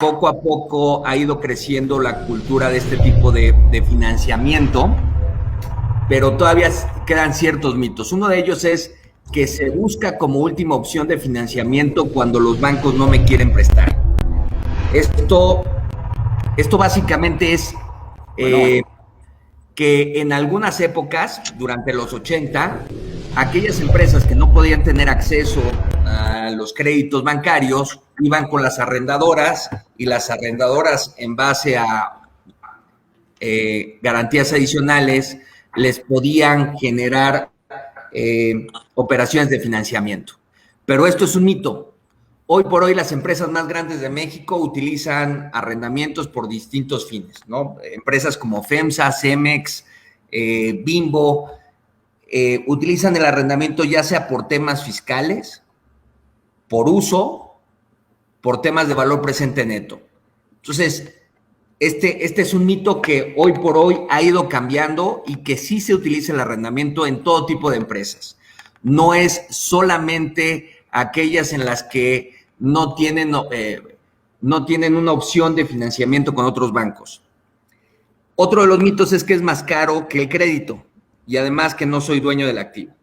poco a poco ha ido creciendo la cultura de este tipo de financiamiento, pero todavía quedan ciertos mitos. Uno de ellos es que se busca como última opción de financiamiento cuando los bancos no me quieren prestar. Esto, esto básicamente es eh, que en algunas épocas, durante los 80, aquellas empresas que no podían tener acceso a los créditos bancarios iban con las arrendadoras y las arrendadoras, en base a garantías adicionales, les podían generar operaciones de financiamiento. Pero esto es un mito. Hoy por hoy las empresas más grandes de México utilizan arrendamientos por distintos fines, ¿no? Empresas como FEMSA, Cemex, Bimbo, utilizan el arrendamiento ya sea por temas fiscales, por uso, por temas de valor presente neto. Entonces, este es un mito que hoy por hoy ha ido cambiando y que sí se utiliza el arrendamiento en todo tipo de empresas. No es solamente aquellas en las que no tienen una opción de financiamiento con otros bancos. Otro de los mitos es que es más caro que el crédito y además que no soy dueño del activo.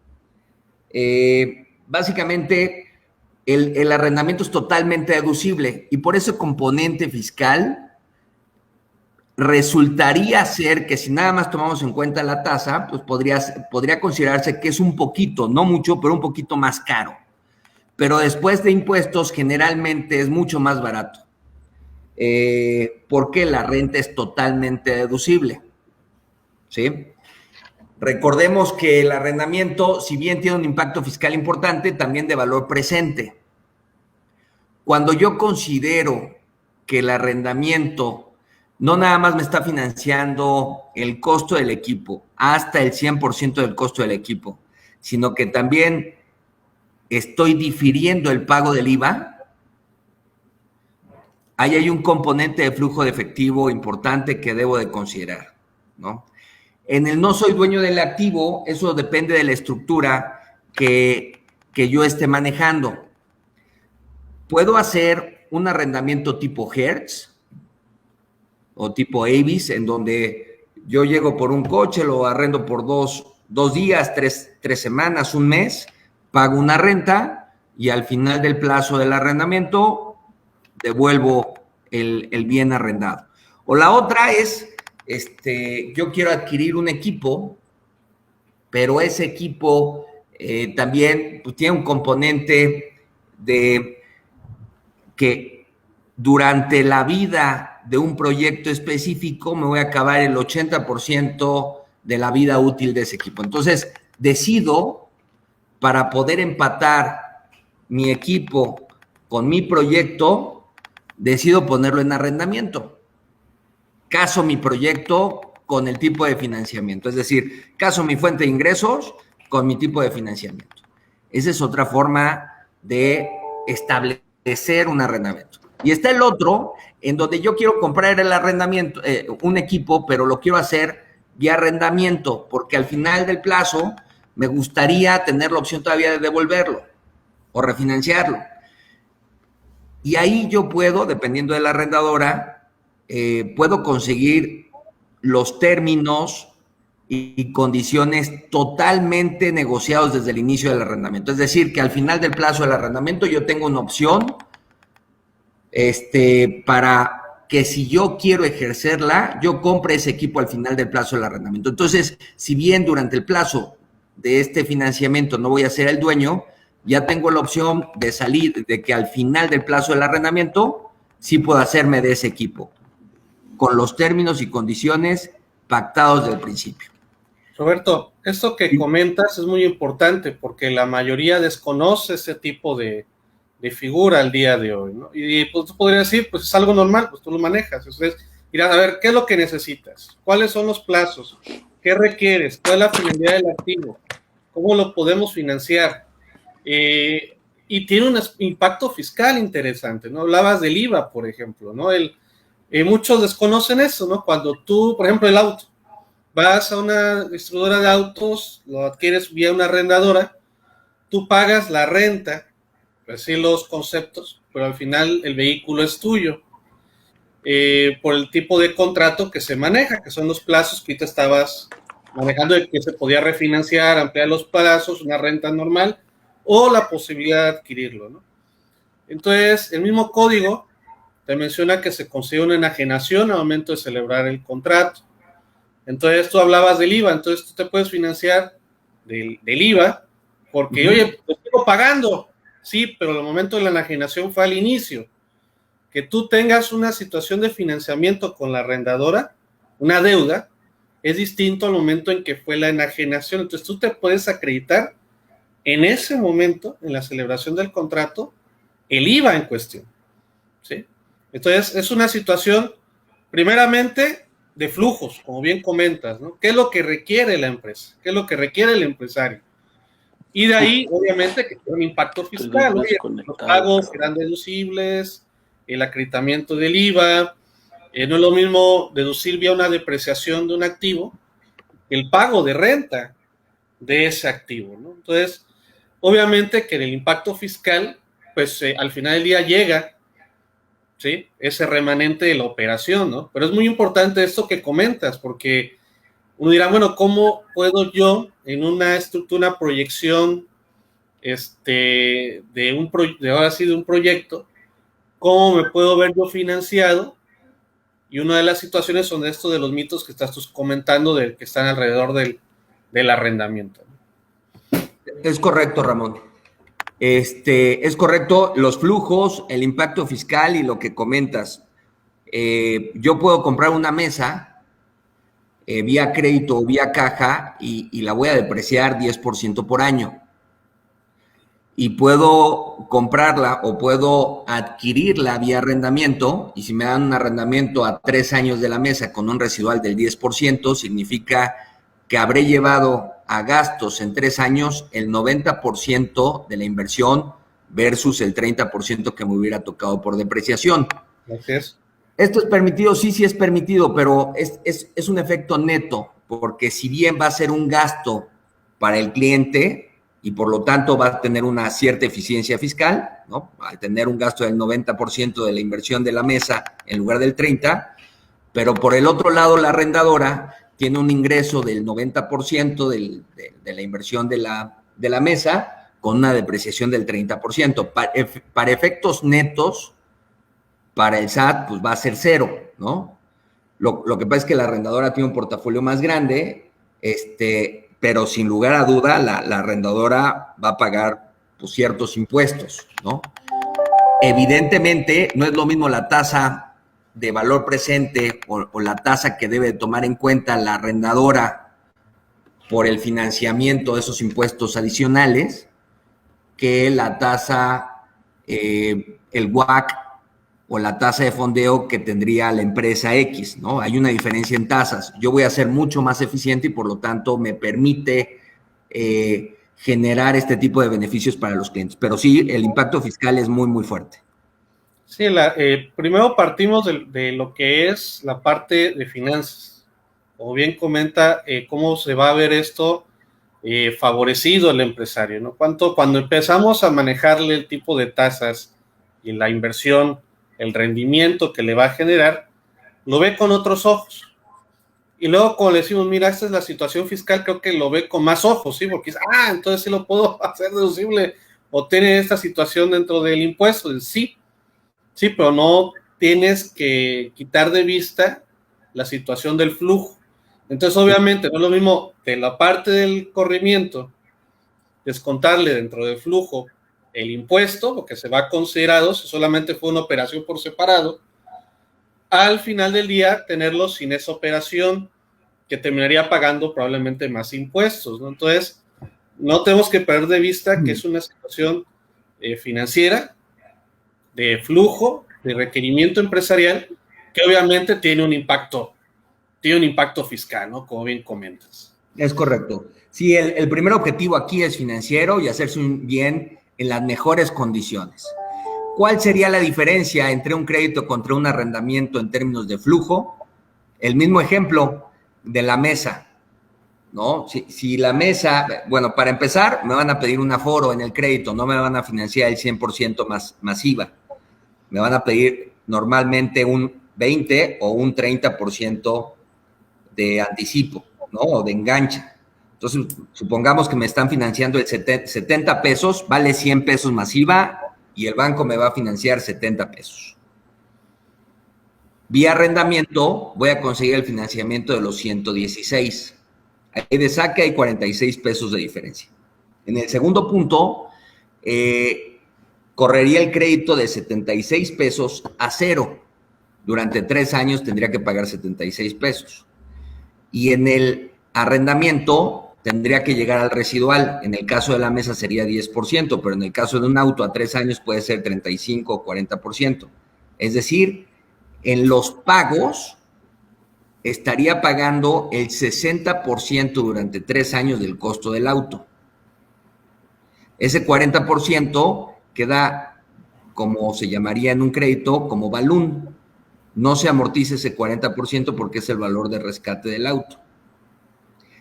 Básicamente, el arrendamiento es totalmente deducible y por ese componente fiscal resultaría ser que si nada más tomamos en cuenta la tasa, pues podría considerarse que es un poquito, no mucho, pero un poquito más caro. Pero después de impuestos generalmente es mucho más barato. Porque la renta es totalmente deducible. ¿Sí? Recordemos que el arrendamiento, si bien tiene un impacto fiscal importante, también de valor presente. Cuando yo considero que el arrendamiento no nada más me está financiando el costo del equipo, hasta el 100% del costo del equipo, sino que también estoy difiriendo el pago del IVA, ahí hay un componente de flujo de efectivo importante que debo de considerar, ¿no? En el no soy dueño del activo, eso depende de la estructura que yo esté manejando. Puedo hacer un arrendamiento tipo Hertz o tipo Avis, en donde yo llego por un coche, lo arrendo por dos días, tres semanas, un mes, pago una renta y al final del plazo del arrendamiento devuelvo el bien arrendado. O la otra es, yo quiero adquirir un equipo, pero ese equipo también pues, tiene un componente de que durante la vida de un proyecto específico me voy a acabar el 80% de la vida útil de ese equipo. Entonces, decido, para poder empatar mi equipo con mi proyecto, decido ponerlo en arrendamiento. Caso mi proyecto con el tipo de financiamiento, es decir, caso mi fuente de ingresos con mi tipo de financiamiento. Esa es otra forma de establecer un arrendamiento. Y está el otro, en donde yo quiero comprar el arrendamiento, un equipo, pero lo quiero hacer vía arrendamiento, porque al final del plazo me gustaría tener la opción todavía de devolverlo o refinanciarlo. Y ahí yo puedo, dependiendo de la arrendadora, puedo conseguir los términos y condiciones totalmente negociados desde el inicio del arrendamiento. Es decir, que al final del plazo del arrendamiento yo tengo una opción para que si yo quiero ejercerla, yo compre ese equipo al final del plazo del arrendamiento. Entonces, si bien durante el plazo de este financiamiento no voy a ser el dueño, ya tengo la opción de salir, de que al final del plazo del arrendamiento sí puedo hacerme de ese equipo, con los términos y condiciones pactados desde el principio. Roberto, esto que comentas es muy importante porque la mayoría desconoce ese tipo de figura al día de hoy, ¿no? Y pues tú podrías decir, pues es algo normal, pues tú lo manejas. Entonces, irás a ver, ¿qué es lo que necesitas? ¿Cuáles son los plazos? ¿Qué requieres? ¿Cuál es la finalidad del activo? ¿Cómo lo podemos financiar? Y tiene un impacto fiscal interesante, ¿no? Hablabas del IVA, por ejemplo, ¿no? Muchos desconocen eso, ¿no? Cuando tú, por ejemplo, el auto, vas a una distribuidora de autos, lo adquieres vía una arrendadora, tú pagas la renta, así los conceptos, pero al final el vehículo es tuyo. por el tipo de contrato que se maneja, que son los plazos que ahorita estabas manejando, de que se podía refinanciar, ampliar los plazos, una renta normal, o la posibilidad de adquirirlo, ¿no? Entonces, el mismo código te menciona que se consigue una enajenación al momento de celebrar el contrato. Entonces, tú hablabas del IVA, entonces tú te puedes financiar del IVA, porque, oye, lo sigo pagando, sí, pero el momento de la enajenación fue al inicio. Que tú tengas una situación de financiamiento con la arrendadora, una deuda, es distinto al momento en que fue la enajenación. Entonces, tú te puedes acreditar en ese momento, en la celebración del contrato, el IVA en cuestión, ¿sí? Entonces, es una situación, primeramente, de flujos, como bien comentas, ¿no? ¿Qué es lo que requiere la empresa? ¿Qué es lo que requiere el empresario? Y de ahí, obviamente, que tiene un impacto fiscal. Oye, los pagos serán deducibles, el acreditamiento del IVA, no es lo mismo deducir vía una depreciación de un activo, el pago de renta de ese activo, ¿no? Entonces, obviamente que el impacto fiscal, pues al final del día llega, ¿sí? Ese remanente de la operación, ¿no? Pero es muy importante esto que comentas, porque uno dirá, bueno, ¿cómo puedo yo en una estructura, una proyección ahora sí, de un proyecto, cómo me puedo ver yo financiado? Y una de las situaciones son esto de los mitos que estás tú comentando, que están alrededor del arrendamiento. Es correcto, Ramón. Es correcto, los flujos, el impacto fiscal y lo que comentas. Yo puedo comprar una mesa vía crédito o vía caja y la voy a depreciar 10% por año. Y puedo comprarla o puedo adquirirla vía arrendamiento, y si me dan un arrendamiento a 3 años de la mesa con un residual del 10%, significa que habré llevado a gastos en 3 años el 90% de la inversión versus el 30% que me hubiera tocado por depreciación. Gracias. ¿Esto es permitido? Sí, sí es permitido, pero es un efecto neto, porque si bien va a ser un gasto para el cliente y por lo tanto va a tener una cierta eficiencia fiscal, ¿no? Al tener un gasto del 90% de la inversión de la mesa en lugar del 30%, pero por el otro lado la arrendadora tiene un ingreso del 90% de la inversión de la mesa con una depreciación del 30%. Para efectos netos, para el SAT, pues va a ser cero, ¿no? Lo que pasa es que la arrendadora tiene un portafolio más grande, pero sin lugar a duda la arrendadora va a pagar pues, ciertos impuestos, ¿no? Evidentemente, no es lo mismo la tasa de valor presente o la tasa que debe tomar en cuenta la arrendadora por el financiamiento de esos impuestos adicionales que la tasa, el WACC o la tasa de fondeo que tendría la empresa X, ¿no? Hay una diferencia en tasas. Yo voy a ser mucho más eficiente y por lo tanto me permite generar este tipo de beneficios para los clientes. Pero sí, el impacto fiscal es muy, muy fuerte. Sí, primero partimos de lo que es la parte de finanzas. Como bien comenta, cómo se va a ver esto favorecido al empresario, ¿no? Cuando empezamos a manejarle el tipo de tasas y la inversión, el rendimiento que le va a generar, lo ve con otros ojos. Y luego cuando le decimos, mira, esta es la situación fiscal, creo que lo ve con más ojos, ¿sí? Porque dice, entonces sí lo puedo hacer deducible o tiene esta situación dentro del impuesto. Sí, pero no tienes que quitar de vista la situación del flujo. Entonces, obviamente, no es lo mismo de la parte del corrimiento, descontarle dentro del flujo el impuesto, lo que se va considerado, si solamente fue una operación por separado, al final del día tenerlo sin esa operación, que terminaría pagando probablemente más impuestos, ¿no? Entonces, no tenemos que perder de vista que es una situación financiera, de flujo, de requerimiento empresarial, que obviamente tiene un impacto fiscal, ¿no? Como bien comentas. Es correcto. Sí, el primer objetivo aquí es financiero y hacerse un bien en las mejores condiciones. ¿Cuál sería la diferencia entre un crédito contra un arrendamiento en términos de flujo? El mismo ejemplo de la mesa, ¿no? Si la mesa, bueno, para empezar, me van a pedir un aforo en el crédito, no me van a financiar el 100% más IVA. Me van a pedir normalmente un 20 o un 30% de anticipo, ¿no? O de enganche. Entonces, supongamos que me están financiando el 70 pesos, vale 100 pesos masiva y el banco me va a financiar 70 pesos. Vía arrendamiento voy a conseguir el financiamiento de los 116. Ahí de saque hay 46 pesos de diferencia. En el segundo punto, correría el crédito de 76 pesos a cero. Durante 3 años tendría que pagar 76 pesos. Y en el arrendamiento tendría que llegar al residual. En el caso de la mesa sería 10%, pero en el caso de un auto a 3 años puede ser 35 o 40%. Es decir, en los pagos estaría pagando el 60% durante 3 años del costo del auto. Ese 40% queda, como se llamaría en un crédito, como balún. No se amortiza ese 40% porque es el valor de rescate del auto.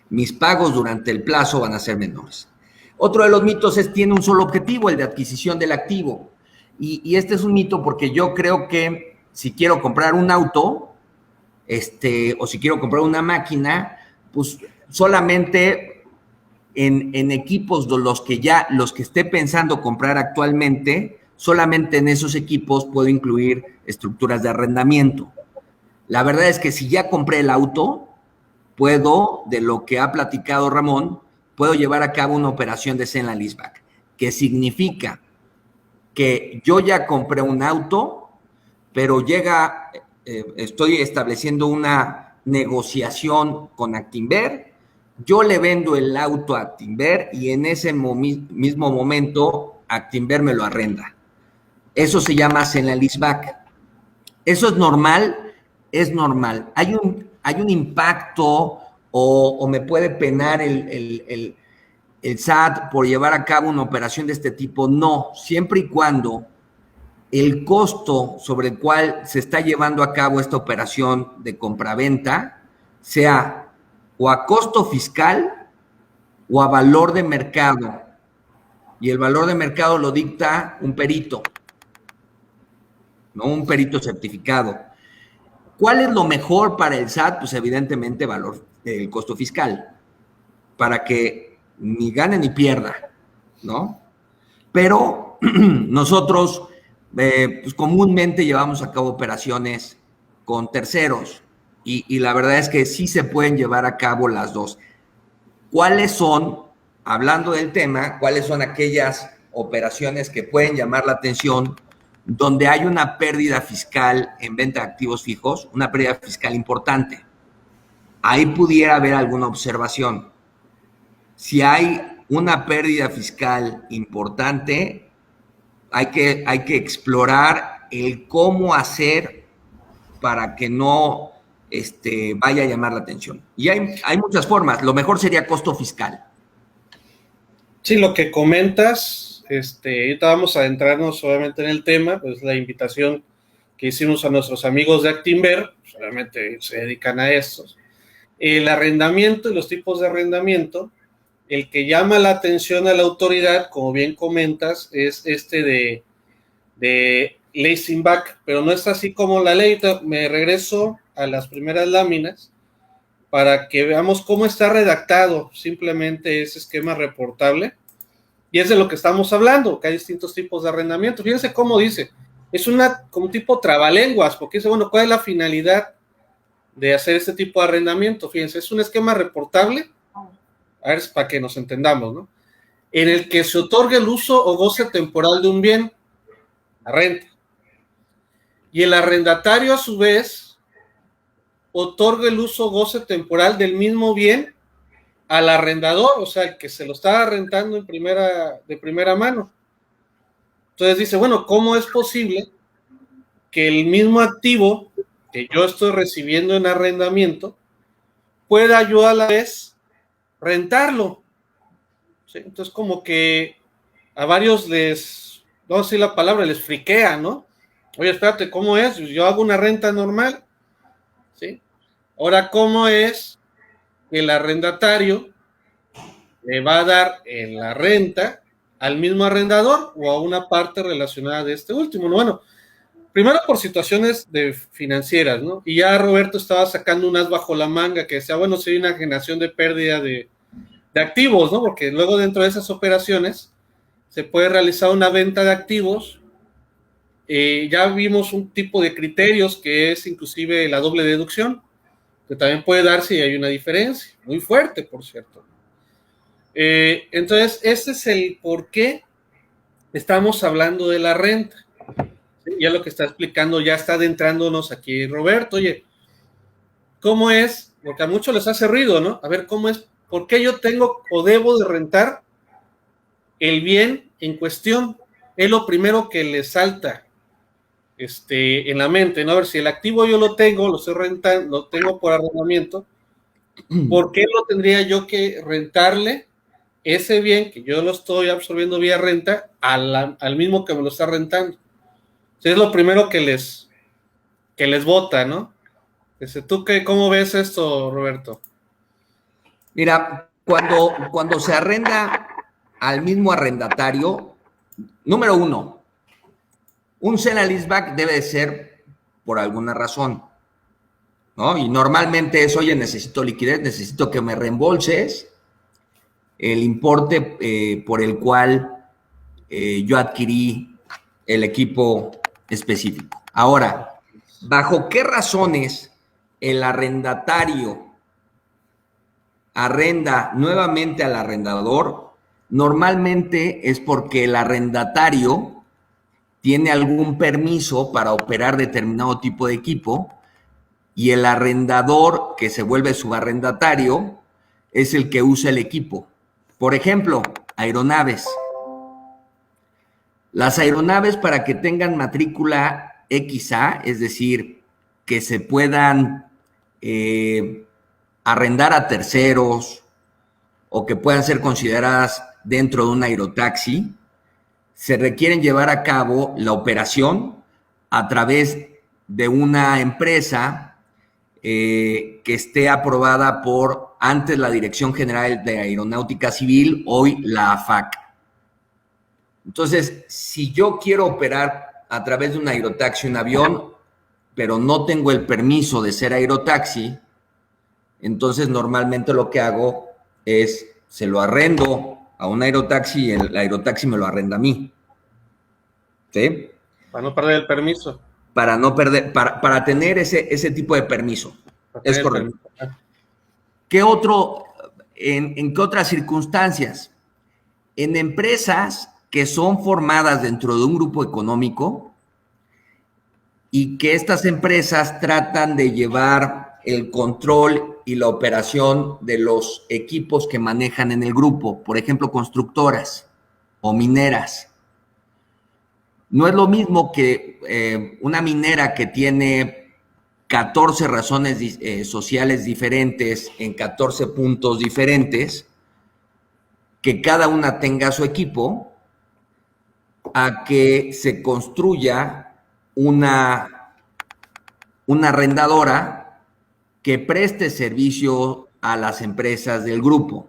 Mis pagos durante el plazo van a ser menores. Otro de los mitos es tiene un solo objetivo, el de adquisición del activo. Y este es un mito porque yo creo que si quiero comprar un auto, o si quiero comprar una máquina, pues solamente en equipos de los que esté pensando comprar actualmente, solamente en esos equipos puedo incluir estructuras de arrendamiento. La verdad es que si ya compré el auto, puedo, de lo que ha platicado Ramón, puedo llevar a cabo una operación de sale and leaseback, que significa que yo ya compré un auto, pero estoy estableciendo una negociación con Actinver, yo le vendo el auto a Actinver y en ese mismo momento Actinver me lo arrenda. Eso se llama sale and leaseback. ¿Eso es normal? Es normal. Hay un impacto o me puede penar el SAT por llevar a cabo una operación de este tipo. No, siempre y cuando el costo sobre el cual se está llevando a cabo esta operación de compraventa sea o a costo fiscal o a valor de mercado. Y el valor de mercado lo dicta un perito, ¿no? Un perito certificado. ¿Cuál es lo mejor para el SAT? Pues evidentemente el costo fiscal, para que ni gane ni pierda, ¿no? Pero nosotros pues comúnmente llevamos a cabo operaciones con terceros y la verdad es que sí se pueden llevar a cabo las dos. ¿Cuáles son, hablando del tema, cuáles son aquellas operaciones que pueden llamar la atención donde hay una pérdida fiscal en venta de activos fijos, una pérdida fiscal importante? Ahí pudiera haber alguna observación. Si hay una pérdida fiscal importante, hay que explorar el cómo hacer para que no vaya a llamar la atención. Y hay muchas formas. Lo mejor sería costo fiscal. Sí, lo que comentas, ahorita vamos a adentrarnos obviamente en el tema, pues la invitación que hicimos a nuestros amigos de Actinver, pues, obviamente se dedican a estos. El arrendamiento y los tipos de arrendamiento, el que llama la atención a la autoridad, como bien comentas, es de leasing back, pero no es así como la ley. Me regreso a las primeras láminas para que veamos cómo está redactado simplemente ese esquema reportable, y es de lo que estamos hablando, que hay distintos tipos de arrendamiento. Fíjense cómo dice, es como tipo trabalenguas, porque dice, bueno, ¿cuál es la finalidad de hacer este tipo de arrendamiento? Fíjense, es un esquema reportable, a ver, para que nos entendamos, ¿no? En el que se otorga el uso o goce temporal de un bien, la renta, y el arrendatario a su vez otorga el uso o goce temporal del mismo bien al arrendador, o sea, el que se lo está rentando de primera mano. Entonces dice, bueno, ¿cómo es posible que el mismo activo que yo estoy recibiendo en arrendamiento pueda yo a la vez rentarlo? ¿Sí? Entonces como que a varios no sé la palabra, les friquea, ¿no? Oye, espérate, ¿cómo es? Yo hago una renta normal, ¿sí? Ahora, ¿cómo es que el arrendatario le va a dar en la renta al mismo arrendador o a una parte relacionada de este último? Bueno, Primero por situaciones financieras, ¿no? Y ya Roberto estaba sacando un as bajo la manga que decía, bueno, si hay una generación de pérdida de activos, ¿no? Porque luego dentro de esas operaciones se puede realizar una venta de activos. Ya vimos un tipo de criterios que es inclusive la doble deducción, que también puede darse si hay una diferencia, muy fuerte, por cierto. Entonces, ese es el por qué estamos hablando de la renta. ¿Sí? Ya lo que está explicando, ya está adentrándonos aquí Roberto. Oye, ¿cómo es? Porque a muchos les hace ruido, ¿no? A ver, ¿cómo es? ¿Por qué yo tengo o debo de rentar el bien en cuestión? Es lo primero que les salta en la mente, ¿no? A ver, si el activo yo lo tengo, lo estoy rentando, lo tengo por arrendamiento, ¿por qué lo tendría yo que rentarle ese bien que yo lo estoy absorbiendo vía renta al mismo que me lo está rentando? Entonces, es lo primero que les bota, ¿no? ¿Tú cómo ves esto, Roberto? Mira, cuando se arrenda al mismo arrendatario, número uno, un sale and leaseback debe de ser por alguna razón, ¿no? Y normalmente es, oye, necesito liquidez, necesito que me reembolses el importe por el cual yo adquirí el equipo específico. Ahora, ¿bajo qué razones el arrendatario arrenda nuevamente al arrendador? Normalmente es porque el arrendatario tiene algún permiso para operar determinado tipo de equipo y el arrendador que se vuelve subarrendatario es el que usa el equipo. Por ejemplo, aeronaves. Las aeronaves, para que tengan matrícula XA, es decir, que se puedan arrendar a terceros o que puedan ser consideradas dentro de un aerotaxi, se requieren llevar a cabo la operación a través de una empresa que esté aprobada por antes la Dirección General de Aeronáutica Civil, hoy la AFAC. Entonces, si yo quiero operar a través de un aerotaxi, un avión, pero no tengo el permiso de ser aerotaxi, entonces normalmente lo que hago es, se lo arrendo a un aerotaxi y el aerotaxi me lo arrenda a mí. ¿Sí? Para no perder el permiso. Para no perder, para tener ese tipo de permiso. Es correcto. ¿Qué otro, en qué otras circunstancias? En empresas que son formadas dentro de un grupo económico y que estas empresas tratan de llevar el control y la operación de los equipos que manejan en el grupo, por ejemplo, constructoras o mineras. No es lo mismo que una minera que tiene 14 razones sociales diferentes en 14 puntos diferentes, que cada una tenga su equipo, a que se construya una arrendadora que preste servicio a las empresas del grupo.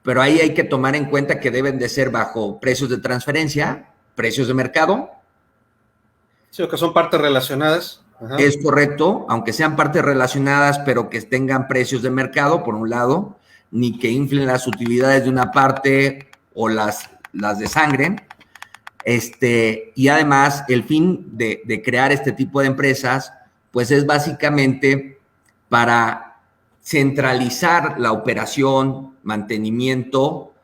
Pero ahí hay que tomar en cuenta que deben de ser bajo precios de transferencia, precios de mercado. Sí, o que son partes relacionadas. Ajá. Es correcto, aunque sean partes relacionadas, pero que tengan precios de mercado, por un lado, ni que inflen las utilidades de una parte o las de sangre. Y además, el fin de crear este tipo de empresas, pues es básicamente para centralizar la operación, mantenimiento,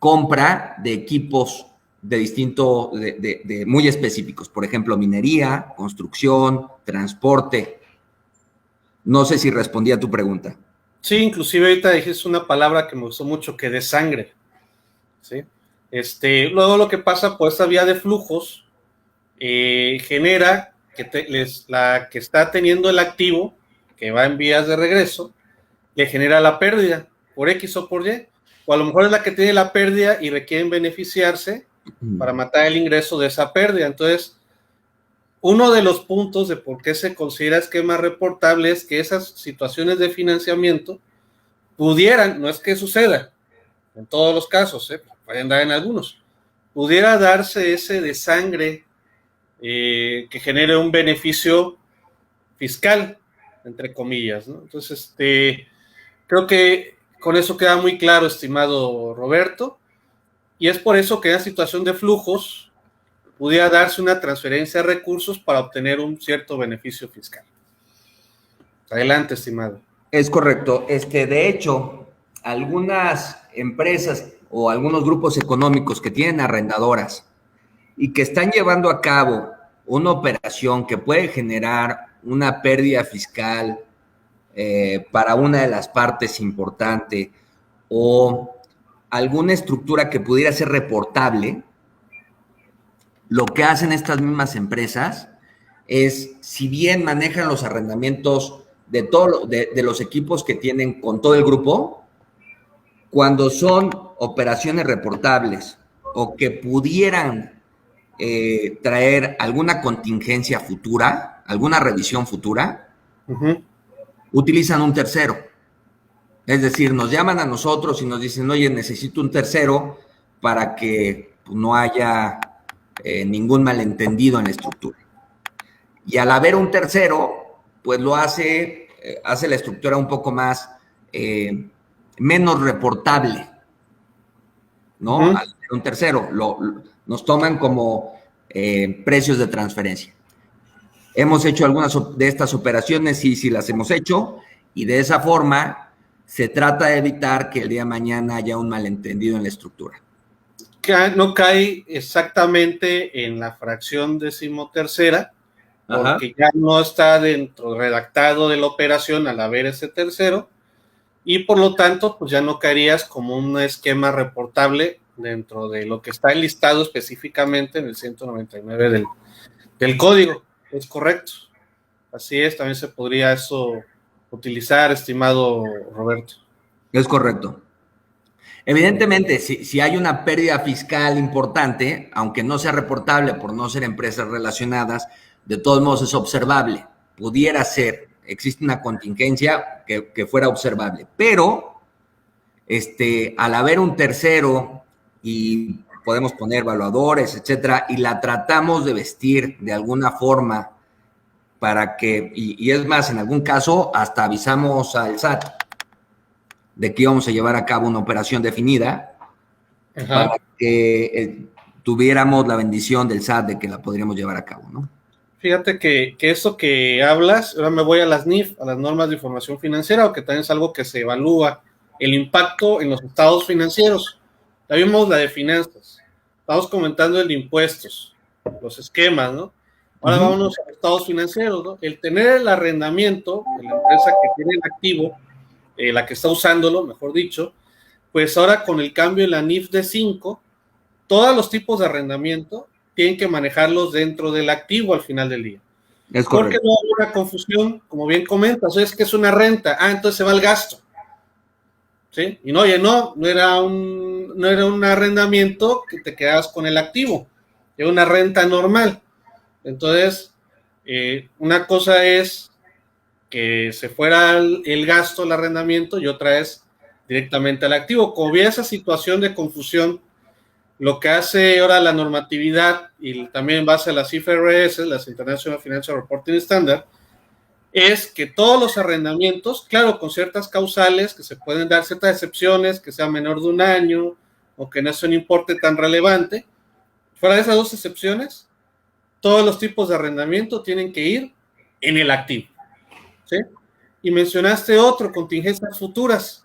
compra de equipos de muy específicos, por ejemplo, minería, construcción, transporte. No sé si respondí a tu pregunta. Sí, inclusive ahorita dijiste una palabra que me gustó mucho, que de sangre, ¿sí? Luego lo que pasa por esta vía de flujos genera que la que está teniendo el activo, que va en vías de regreso, le genera la pérdida por X o por Y, o a lo mejor es la que tiene la pérdida y requieren beneficiarse para matar el ingreso de esa pérdida. Entonces, uno de los puntos de por qué se considera esquema reportable es que esas situaciones de financiamiento pudieran, no es que suceda en todos los casos, pueden dar en algunos, pudiera darse ese de sangre que genere un beneficio fiscal, entre comillas, ¿no? Entonces, creo que con eso queda muy claro, estimado Roberto, y es por eso que en la situación de flujos pudiera darse una transferencia de recursos para obtener un cierto beneficio fiscal. Adelante, estimado. Es correcto. De hecho, algunas empresas o algunos grupos económicos que tienen arrendadoras y que están llevando a cabo una operación que puede generar una pérdida fiscal para una de las partes importante o alguna estructura que pudiera ser reportable, lo que hacen estas mismas empresas es, si bien manejan los arrendamientos de los equipos que tienen con todo el grupo, cuando son operaciones reportables o que pudieran traer alguna contingencia futura, alguna revisión futura, utilizan un tercero. Es decir, nos llaman a nosotros y nos dicen, oye, necesito un tercero para que no haya ningún malentendido en la estructura. Y al haber un tercero, pues lo hace la estructura un poco más, menos reportable, ¿no? Al haber un tercero, nos toman como precios de transferencia. Hemos hecho algunas de estas operaciones, sí las hemos hecho, y de esa forma se trata de evitar que el día de mañana haya un malentendido en la estructura. No cae exactamente en la fracción decimotercera, porque ya no está dentro redactado de la operación al haber ese tercero, y por lo tanto, pues ya no caerías como un esquema reportable dentro de lo que está enlistado específicamente en el 199 del código. Es correcto. Así es, también se podría eso utilizar, estimado Roberto. Es correcto. Evidentemente, si hay una pérdida fiscal importante, aunque no sea reportable por no ser empresas relacionadas, de todos modos es observable. Pudiera ser, existe una contingencia que fuera observable, pero al haber un tercero y podemos poner evaluadores, etcétera, y la tratamos de vestir de alguna forma para que, y es más, en algún caso hasta avisamos al SAT de que íbamos a llevar a cabo una operación definida para que tuviéramos la bendición del SAT de que la podríamos llevar a cabo, ¿no? Fíjate que eso que hablas, ahora me voy a las NIF, a las normas de información financiera, o que también es algo que se evalúa, el impacto en los estados financieros. Ya vimos la de finanzas, estamos comentando el de impuestos, los esquemas, ¿no? Ahora vámonos a los estados financieros, ¿no? El tener el arrendamiento de la empresa que tiene el activo, la que está usándolo, mejor dicho, pues ahora con el cambio en la NIF de 5, todos los tipos de arrendamiento tienen que manejarlos dentro del activo al final del día. Es correcto. Porque no hay una confusión, como bien comentas, es que es una renta, entonces se va el gasto. ¿Sí? Y no, oye, no era un arrendamiento que te quedabas con el activo, era una renta normal. Entonces, una cosa es que se fuera el gasto, el arrendamiento, y otra es directamente al activo. Como vi esa situación de confusión, lo que hace ahora la normatividad, y también en base a las IFRS, las International Financial Reporting Standard, es que todos los arrendamientos, claro, con ciertas causales, que se pueden dar ciertas excepciones, que sea menor de 1 año, o que no sea un importe tan relevante, fuera de esas 2 excepciones, todos los tipos de arrendamiento tienen que ir en el activo, ¿sí? Y mencionaste otro, contingencias futuras.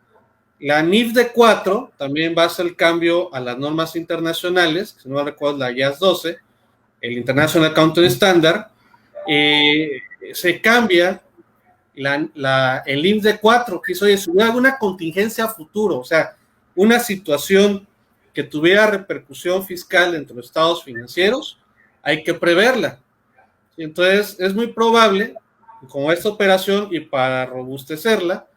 La NIF de 4 también va a hacer el cambio a las normas internacionales, si no me recuerdo, la IAS 12, el International Accounting Standard, se cambia el NIF de 4, que dice, oye, si hubiera alguna contingencia futuro, o sea, una situación que tuviera repercusión fiscal entre los estados financieros, hay que preverla. Entonces, es muy probable, con esta operación y para robustecerla,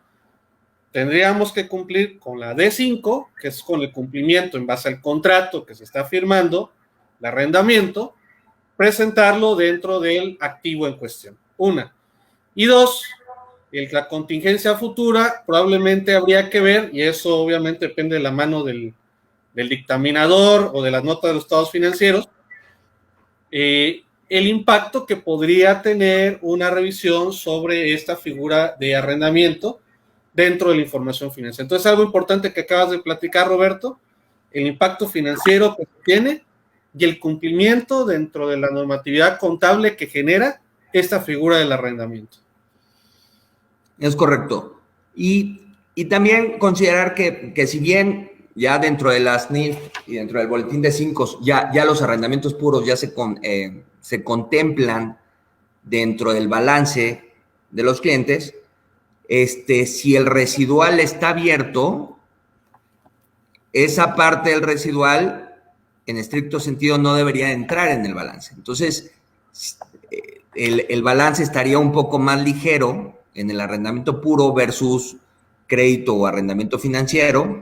tendríamos que cumplir con la D5, que es con el cumplimiento en base al contrato que se está firmando, el arrendamiento, presentarlo dentro del activo en cuestión. 1. Y 2, la contingencia futura probablemente habría que ver, y eso obviamente depende de la mano del dictaminador o de las notas de los estados financieros, el impacto que podría tener una revisión sobre esta figura de arrendamiento dentro de la información financiera. Entonces, algo importante que acabas de platicar, Roberto, el impacto financiero que tiene y el cumplimiento dentro de la normatividad contable que genera esta figura del arrendamiento. Es correcto. Y también considerar que si bien ya dentro de las NIF y dentro del boletín de 5 ya los arrendamientos puros ya se contemplan dentro del balance de los clientes, si el residual está abierto, esa parte del residual, en estricto sentido, no debería entrar en el balance. Entonces, el balance estaría un poco más ligero en el arrendamiento puro versus crédito o arrendamiento financiero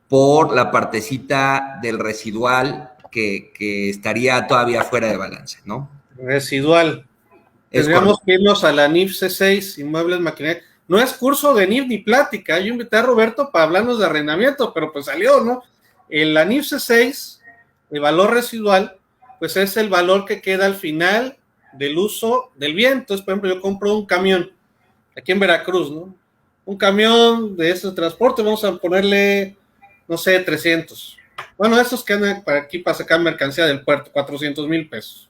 por la partecita del residual que estaría todavía fuera de balance, ¿no? Residual. Tendríamos que irnos a la NIF C6, Inmuebles Maquinaria. No es curso de NIF ni plática. Yo invité a Roberto para hablarnos de arrendamiento, pero pues salió, ¿no? En la NIF C6, el valor residual, pues es el valor que queda al final del uso del bien. Entonces, por ejemplo, yo compro un camión aquí en Veracruz, ¿no? Un camión de ese transporte, vamos a ponerle, no sé, 300. Bueno, esos que andan para aquí para sacar mercancía del puerto, 400,000 pesos.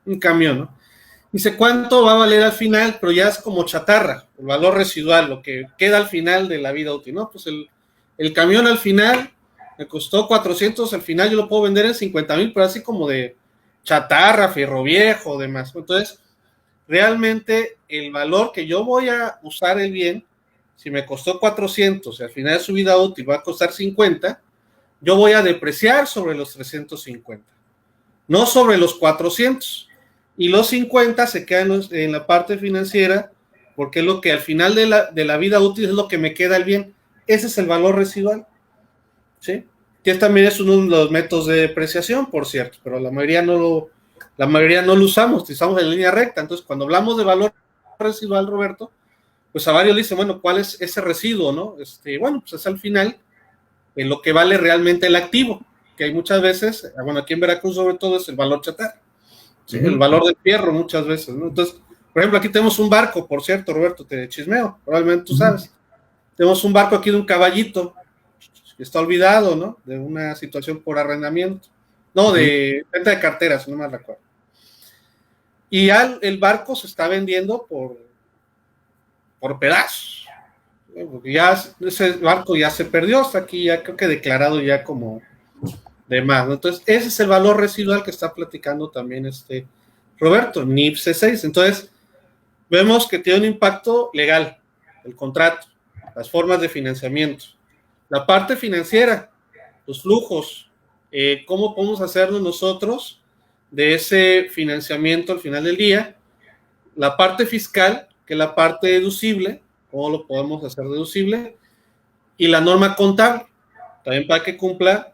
Un camión, ¿no? Dice, ¿cuánto va a valer al final? Pero ya es como chatarra, el valor residual, lo que queda al final de la vida útil, ¿no? Pues el camión al final me costó 400, al final yo lo puedo vender en 50,000, pero así como de chatarra, fierro viejo, demás. Entonces, realmente el valor que yo voy a usar el bien, si me costó 400 y al final de su vida útil va a costar 50, yo voy a depreciar sobre los 350, no sobre los 400. Y los 50 se quedan en la parte financiera, porque es lo que al final de la vida útil es lo que me queda el bien. Ese es el valor residual, ¿sí? Que también es uno de los métodos de depreciación, por cierto, pero la mayoría no lo usamos, utilizamos en línea recta. Entonces, cuando hablamos de valor residual, Roberto, pues a varios le dicen, bueno, ¿cuál es ese residuo, no? Bueno, pues es al final en lo que vale realmente el activo, que hay muchas veces, bueno, aquí en Veracruz sobre todo es el valor chatarra. Sí, el valor del fierro muchas veces, ¿no? Entonces, por ejemplo, aquí tenemos un barco, por cierto, Roberto, te chismeo, probablemente tú sabes. Tenemos un barco aquí de un caballito que está olvidado, ¿no? De una situación por arrendamiento. No, de venta de carteras, no me recuerdo. Y el barco se está vendiendo por pedazos. Porque ya ese barco ya se perdió, hasta aquí ya creo que declarado ya como de más, ¿no? Entonces, ese es el valor residual que está platicando también Roberto, NIF C6. Entonces, vemos que tiene un impacto legal, el contrato, las formas de financiamiento, la parte financiera, los flujos, cómo podemos hacernos nosotros de ese financiamiento al final del día, la parte fiscal, que es la parte deducible, cómo lo podemos hacer deducible, y la norma contable, también para que cumpla,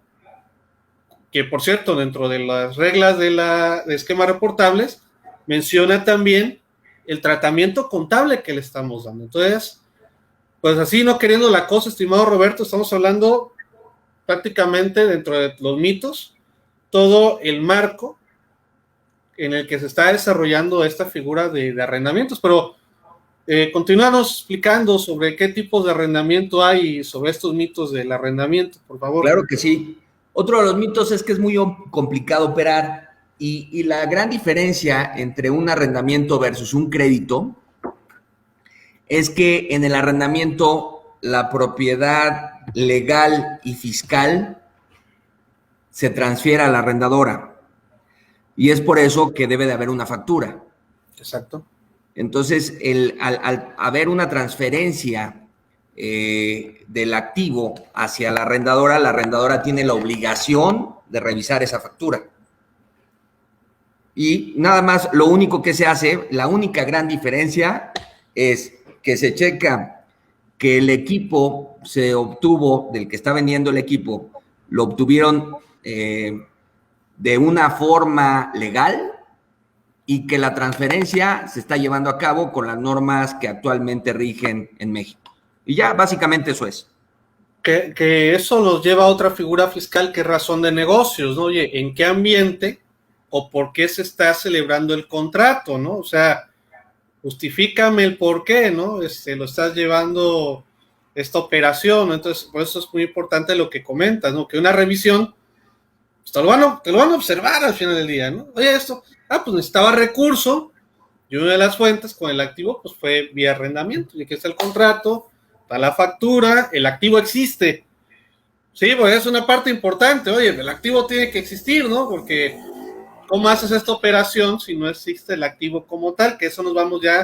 que por cierto, dentro de las reglas de esquemas reportables, menciona también el tratamiento contable que le estamos dando. Entonces, pues así, no queriendo la cosa, estimado Roberto, estamos hablando prácticamente dentro de los mitos, todo el marco en el que se está desarrollando esta figura de arrendamientos, pero continúanos explicando sobre qué tipos de arrendamiento hay y sobre estos mitos del arrendamiento, por favor. Claro que sí. Otro de los mitos es que es muy complicado operar y la gran diferencia entre un arrendamiento versus un crédito es que en el arrendamiento la propiedad legal y fiscal se transfiere a la arrendadora y es por eso que debe de haber una factura. Exacto. Entonces, al haber una transferencia del activo hacia la arrendadora tiene la obligación de revisar esa factura. Y nada más, lo único que se hace, la única gran diferencia es que se checa que el equipo se obtuvo, del que está vendiendo el equipo, lo obtuvieron de una forma legal y que la transferencia se está llevando a cabo con las normas que actualmente rigen en México. Y ya, básicamente eso es. Que eso nos lleva a otra figura fiscal que es razón de negocios, ¿no? Oye, ¿en qué ambiente o por qué se está celebrando el contrato, ¿no? O sea, justifícame el por qué, ¿no? Lo estás llevando esta operación, ¿no? Entonces, por eso es muy importante lo que comentas, ¿no? Que una revisión, pues te lo van a observar al final del día, ¿no? Oye, pues necesitaba recurso, y una de las fuentes con el activo, pues fue vía arrendamiento, y aquí está el contrato, está la factura, el activo existe. Sí, pues es una parte importante, oye, el activo tiene que existir, ¿no? Porque ¿cómo haces esta operación si no existe el activo como tal? Que eso nos vamos ya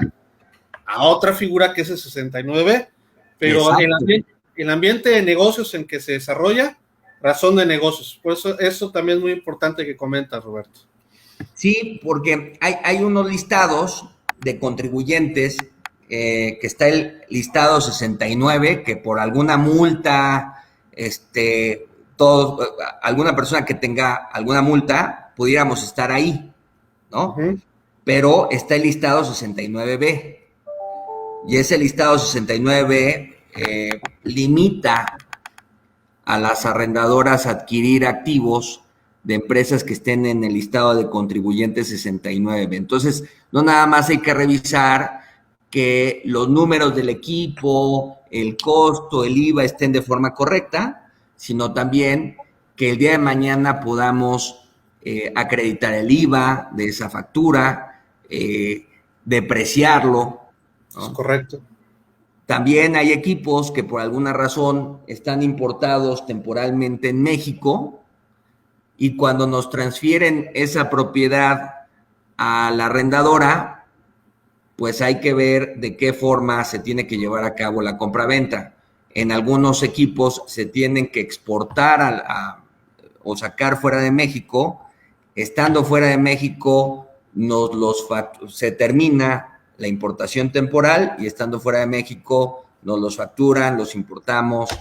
a otra figura que es el 69, pero el ambiente de negocios en que se desarrolla, razón de negocios. Por eso también es muy importante que comentas, Roberto. Sí, porque hay unos listados de contribuyentes, que está el listado 69, que por alguna multa, alguna persona que tenga alguna multa, pudiéramos estar ahí, ¿no? Uh-huh. Pero está el listado 69B. Y ese listado 69 limita a las arrendadoras a adquirir activos de empresas que estén en el listado de contribuyentes 69. Entonces, no nada más hay que revisar que los números del equipo, el costo, el IVA estén de forma correcta, sino también que el día de mañana podamos acreditar el IVA de esa factura, depreciarlo, ¿no? Es correcto. También hay equipos que por alguna razón están importados temporalmente en México y cuando nos transfieren esa propiedad a la arrendadora, pues hay que ver de qué forma se tiene que llevar a cabo la compraventa. En algunos equipos se tienen que exportar o sacar fuera de México. Estando fuera de México, se termina la importación temporal y estando fuera de México nos los facturan, los importamos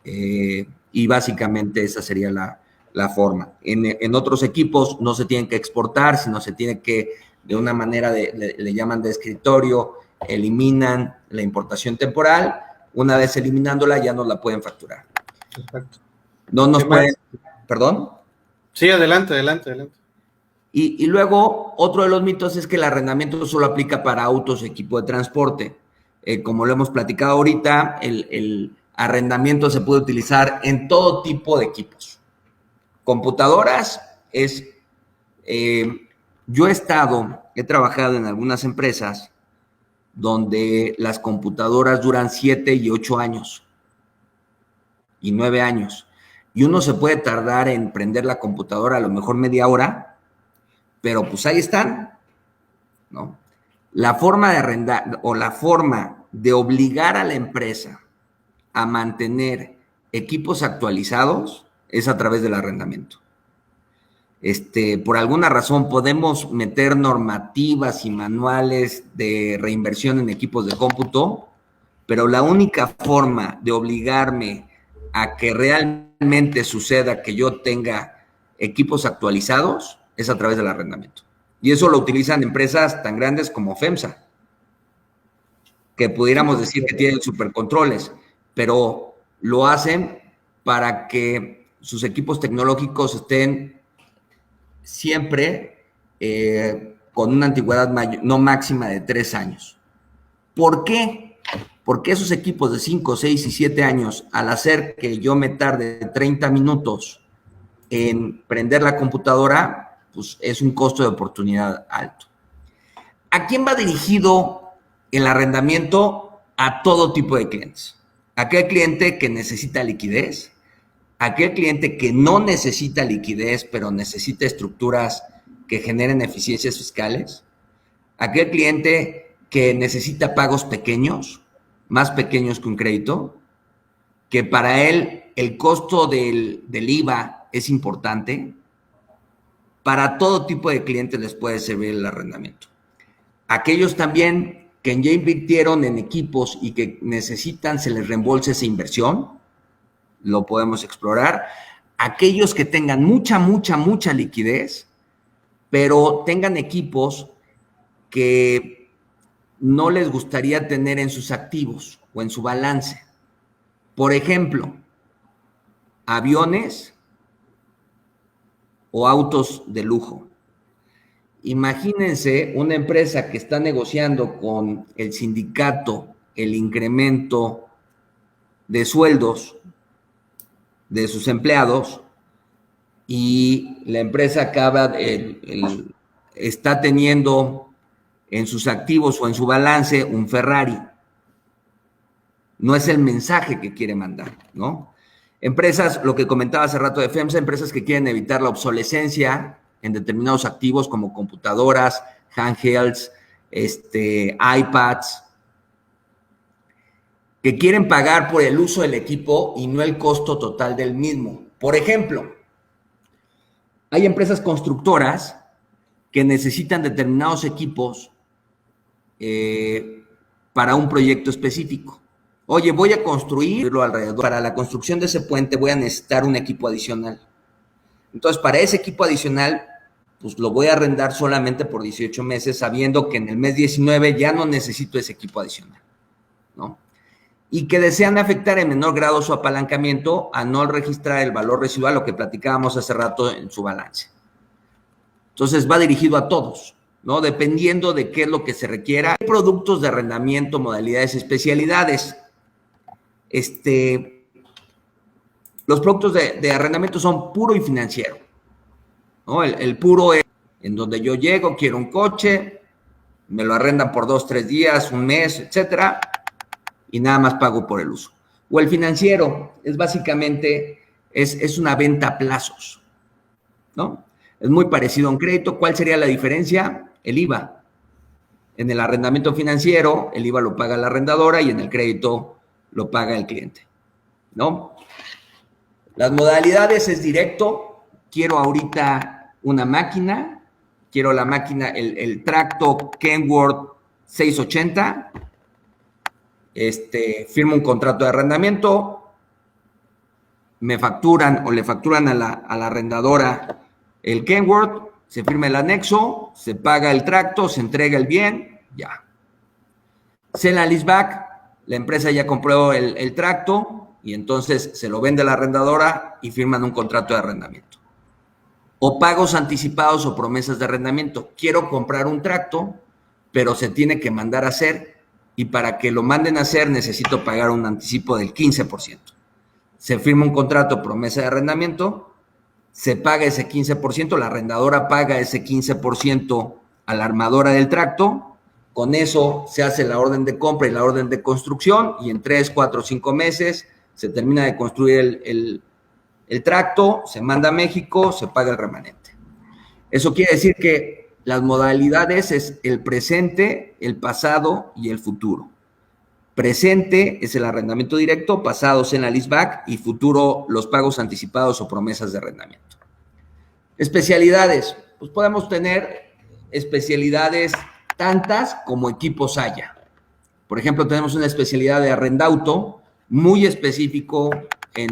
y básicamente esa sería la forma. En otros equipos no se tienen que exportar, sino se tiene que, de una manera le llaman de escritorio, eliminan la importación temporal, una vez eliminándola ya nos la pueden facturar. Perfecto. No nos pueden, ¿perdón? Sí, adelante. Y luego, otro de los mitos es que el arrendamiento solo aplica para autos, equipo de transporte. Como lo hemos platicado ahorita, el arrendamiento se puede utilizar en todo tipo de equipos. Computadoras yo he trabajado en algunas empresas donde las computadoras duran 7 y 8 años y 9 años. Y uno se puede tardar en prender la computadora a lo mejor media hora, pero pues ahí están, ¿no? La forma de arrendar o la forma de obligar a la empresa a mantener equipos actualizados es a través del arrendamiento. Por alguna razón podemos meter normativas y manuales de reinversión en equipos de cómputo, pero la única forma de obligarme a que realmente suceda que yo tenga equipos actualizados es a través del arrendamiento. Y eso lo utilizan empresas tan grandes como FEMSA, que pudiéramos decir que tienen supercontroles, pero lo hacen para que sus equipos tecnológicos estén siempre con una antigüedad no máxima de 3 años. ¿Por qué? Porque esos equipos de 5, 6 y 7 años, al hacer que yo me tarde 30 minutos en prender la computadora, pues es un costo de oportunidad alto. ¿A quién va dirigido el arrendamiento? A todo tipo de clientes. Aquel cliente que necesita liquidez, aquel cliente que no necesita liquidez, pero necesita estructuras que generen eficiencias fiscales, aquel cliente que necesita pagos pequeños, más pequeños que un crédito, que para él el costo del IVA es importante. Para todo tipo de clientes les puede servir el arrendamiento. Aquellos también que ya invirtieron en equipos y que necesitan se les reembolse esa inversión, lo podemos explorar. Aquellos que tengan mucha liquidez, pero tengan equipos que no les gustaría tener en sus activos o en su balance. Por ejemplo, aviones o autos de lujo. Imagínense una empresa que está negociando con el sindicato el incremento de sueldos de sus empleados y la empresa está teniendo en sus activos o en su balance un Ferrari. No es el mensaje que quiere mandar, ¿no? Empresas, lo que comentaba hace rato de FEMSA, empresas que quieren evitar la obsolescencia en determinados activos como computadoras, handhelds, iPads, que quieren pagar por el uso del equipo y no el costo total del mismo. Por ejemplo, hay empresas constructoras que necesitan determinados equipos para un proyecto específico. Oye, voy a construirlo alrededor. Para la construcción de ese puente voy a necesitar un equipo adicional. Entonces, para ese equipo adicional, pues lo voy a arrendar solamente por 18 meses, sabiendo que en el mes 19 ya no necesito ese equipo adicional, ¿no? Y que desean afectar en menor grado su apalancamiento a no registrar el valor residual, lo que platicábamos hace rato en su balance. Entonces, va dirigido a todos, ¿no? Dependiendo de qué es lo que se requiera. Productos de arrendamiento, modalidades, especialidades. Los productos de arrendamiento son puro y financiero, ¿no? El puro es en donde yo llego, quiero un coche, me lo arrendan por 2, 3 días, un mes, etcétera, y nada más pago por el uso. O el financiero es básicamente, es una venta a plazos, ¿no? Es muy parecido a un crédito. ¿Cuál sería la diferencia? El IVA. En el arrendamiento financiero, el IVA lo paga la arrendadora y en el crédito lo paga el cliente, ¿no? Las modalidades es directo. Quiero ahorita una máquina. Quiero la máquina, el tracto Kenworth 680. Firmo un contrato de arrendamiento. Me facturan o le facturan a la arrendadora el Kenworth, se firma el anexo, se paga el tracto, se entrega el bien, ya. Sell and leaseback, la empresa ya compró el tracto y entonces se lo vende a la arrendadora y firman un contrato de arrendamiento. O pagos anticipados o promesas de arrendamiento. Quiero comprar un tracto, pero se tiene que mandar a hacer y para que lo manden a hacer necesito pagar un anticipo del 15%. Se firma un contrato, promesa de arrendamiento, se paga ese 15%, la arrendadora paga ese 15% a la armadora del tracto, con eso se hace la orden de compra y la orden de construcción y en 3, 4, 5 meses se termina de construir el tracto, se manda a México, se paga el remanente. Eso quiere decir que las modalidades es el presente, el pasado y el futuro. Presente es el arrendamiento directo, pasado es en la leaseback y futuro los pagos anticipados o promesas de arrendamiento. Especialidades, pues podemos tener especialidades tantas como equipos haya. Por ejemplo, tenemos una especialidad de arrendauto muy específico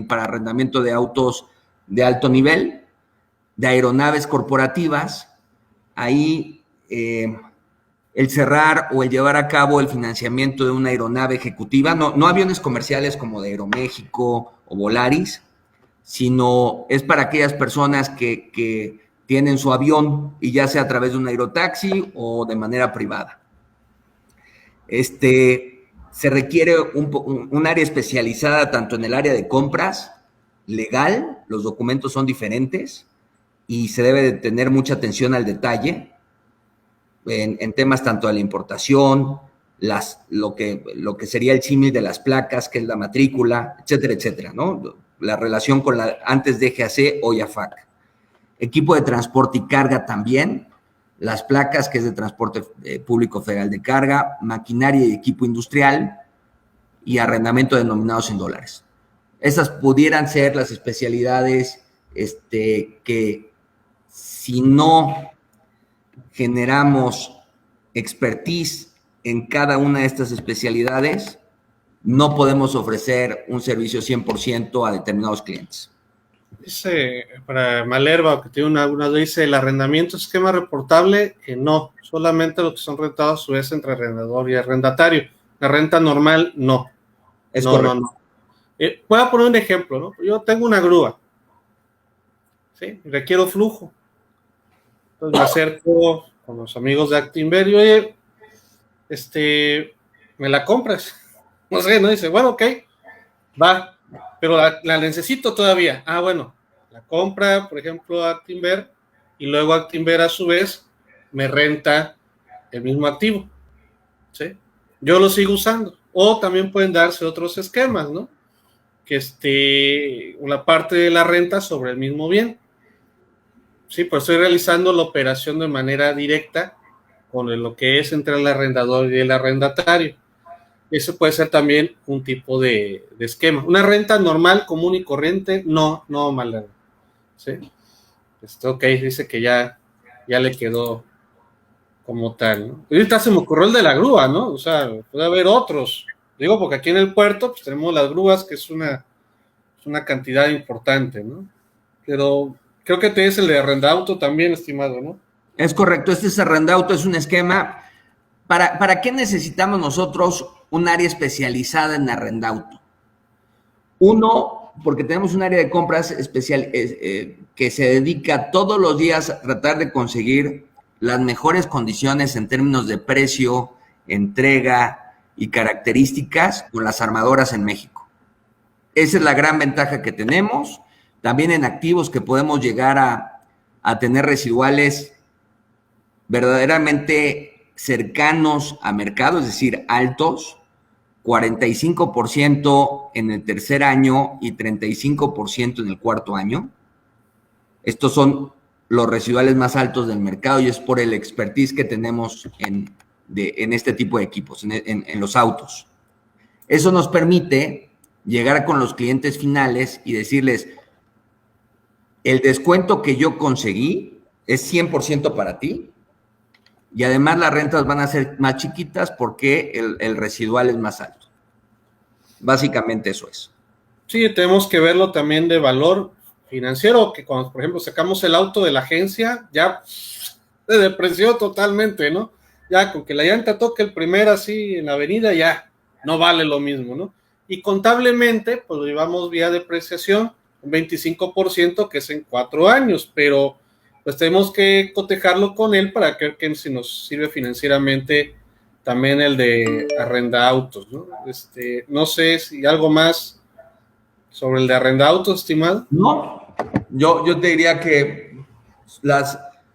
para arrendamiento de autos de alto nivel, de aeronaves corporativas. Ahí el cerrar o el llevar a cabo el financiamiento de una aeronave ejecutiva, no aviones comerciales como de Aeroméxico o Volaris, sino es para aquellas personas que tienen su avión y ya sea a través de un aerotaxi o de manera privada. Se requiere un área especializada tanto en el área de compras, legal, los documentos son diferentes y se debe de tener mucha atención al detalle en temas tanto de la importación, lo que sería el símil de las placas, que es la matrícula, etcétera, etcétera, ¿no? La relación con la antes de GAC o IAFAC. Equipo de transporte y carga también, las placas, que es de transporte público federal de carga, maquinaria y equipo industrial y arrendamiento denominados en dólares. Esas pudieran ser las especialidades que si no generamos expertise en cada una de estas especialidades, no podemos ofrecer un servicio 100% a determinados clientes. Dice, para Malerva, que tiene una dice, el arrendamiento esquema reportable, que no, solamente lo que son rentados a su vez entre arrendador y arrendatario. La renta normal, no. Es correcto. No. Voy a poner un ejemplo, ¿no? Yo tengo una grúa, ¿sí? Requiero flujo. Entonces me acerco con los amigos de Actinver y, oye, ¿me la compras? No sé, ¿no? Dice, bueno, ok, va, pero la necesito todavía. Ah, bueno, la compra, por ejemplo, Actinver, y luego Actinver a su vez me renta el mismo activo, ¿sí? Yo lo sigo usando. O también pueden darse otros esquemas, ¿no? Que una parte de la renta sobre el mismo bien. Sí, pues estoy realizando la operación de manera directa con lo que es entre el arrendador y el arrendatario. Eso puede ser también un tipo de esquema. Una renta normal, común y corriente, no, Malena. ¿Sí? Ok, dice que ya le quedó como tal, ¿no? Y ahorita se me ocurrió el de la grúa, ¿no? O sea, puede haber otros. Digo, porque aquí en el puerto pues tenemos las grúas, que es una cantidad importante, ¿no? Pero creo que te es el de arrendauto también, estimado, ¿no? Es correcto, este es arrendauto, es un esquema. ¿Para qué necesitamos nosotros un área especializada en arrendauto? Uno, porque tenemos un área de compras especial que se dedica todos los días a tratar de conseguir las mejores condiciones en términos de precio, entrega y características con las armadoras en México. Esa es la gran ventaja que tenemos. También en activos que podemos llegar a tener residuales verdaderamente cercanos a mercado, es decir, altos, 45% en el tercer año y 35% en el cuarto año. Estos son los residuales más altos del mercado y es por el expertise que tenemos en este tipo de equipos, en los autos. Eso nos permite llegar con los clientes finales y decirles, el descuento que yo conseguí es 100% para ti, y además las rentas van a ser más chiquitas porque el residual es más alto. Básicamente eso es. Sí, tenemos que verlo también de valor financiero, que cuando, por ejemplo, sacamos el auto de la agencia, ya se depreció totalmente, ¿no? Ya con que la llanta toque el primer así en la avenida, ya no vale lo mismo, ¿no? Y contablemente, pues lo llevamos vía depreciación, un 25%, que es en 4 años, pero pues tenemos que cotejarlo con él para que si nos sirve financieramente también el de arrenda autos, ¿no? No sé si algo más sobre el de arrenda autos, estimado. No, yo te diría que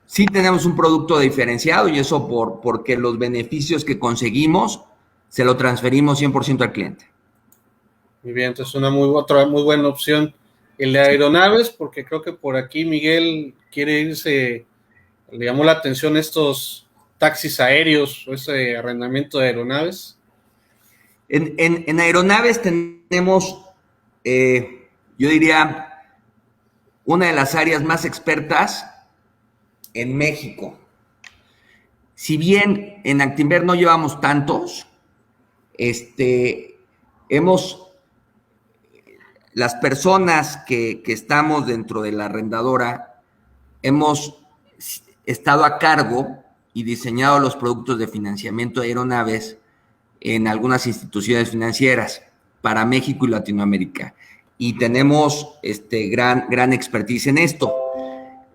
sí tenemos un producto diferenciado y eso porque los beneficios que conseguimos se lo transferimos 100% al cliente. Muy bien, entonces otra muy buena opción. El de aeronaves, porque creo que por aquí Miguel quiere irse, le llamó la atención estos taxis aéreos o ese arrendamiento de aeronaves. En aeronaves tenemos, yo diría, una de las áreas más expertas en México. Si bien en Actinver no llevamos tantos, las personas que estamos dentro de la arrendadora, hemos estado a cargo y diseñado los productos de financiamiento de aeronaves en algunas instituciones financieras para México y Latinoamérica. Y tenemos gran expertise en esto,